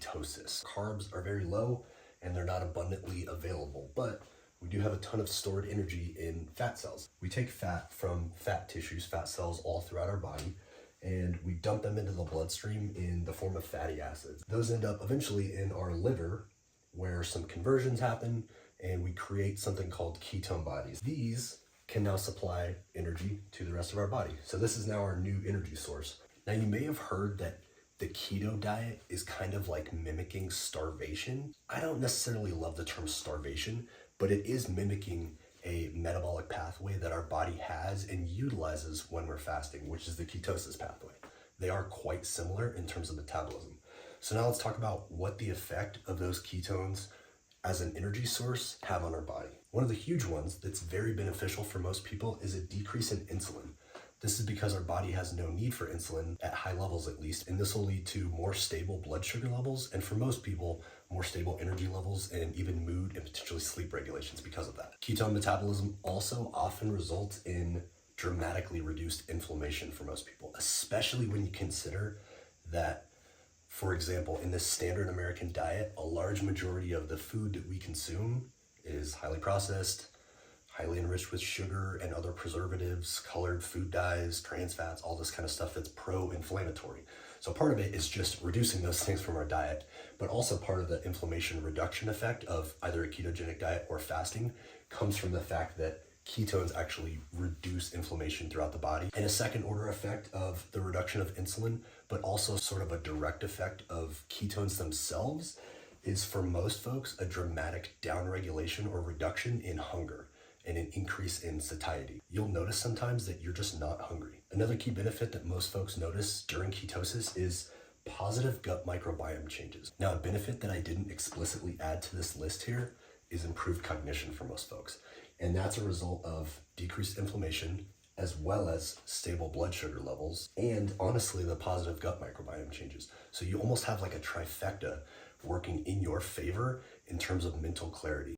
ketosis. Carbs are very low and they're not abundantly available, but we do have a ton of stored energy in fat cells. We take fat from fat tissues, fat cells all throughout our body, and we dump them into the bloodstream in the form of fatty acids. Those end up eventually in our liver, where some conversions happen and we create something called ketone bodies. These can now supply energy to the rest of our body. So this is now our new energy source. Now you may have heard that the keto diet is kind of like mimicking starvation. I don't necessarily love the term starvation, but it is mimicking a metabolic pathway that our body has and utilizes when we're fasting, which is the ketosis pathway. They are quite similar in terms of metabolism. So now let's talk about what the effect of those ketones as an energy source have on our body. One of the huge ones that's very beneficial for most people is a decrease in insulin. This is because our body has no need for insulin, at high levels at least, and this will lead to more stable blood sugar levels, and for most people, more stable energy levels and even mood and potentially sleep regulations because of that. Ketone metabolism also often results in dramatically reduced inflammation for most people, especially when you consider that, for example, in the standard American diet, a large majority of the food that we consume is highly processed, highly enriched with sugar and other preservatives, colored food dyes, trans fats, all this kind of stuff that's pro-inflammatory. So part of it is just reducing those things from our diet, but also part of the inflammation reduction effect of either a ketogenic diet or fasting comes from the fact that ketones actually reduce inflammation throughout the body. And a second order effect of the reduction of insulin, but also sort of a direct effect of ketones themselves, is for most folks a dramatic downregulation or reduction in hunger and an increase in satiety. You'll notice sometimes that you're just not hungry. Another key benefit that most folks notice during ketosis is positive gut microbiome changes. Now, a benefit that I didn't explicitly add to this list here is improved cognition for most folks. And that's a result of decreased inflammation, as well as stable blood sugar levels, and honestly, the positive gut microbiome changes. So you almost have like a trifecta working in your favor in terms of mental clarity.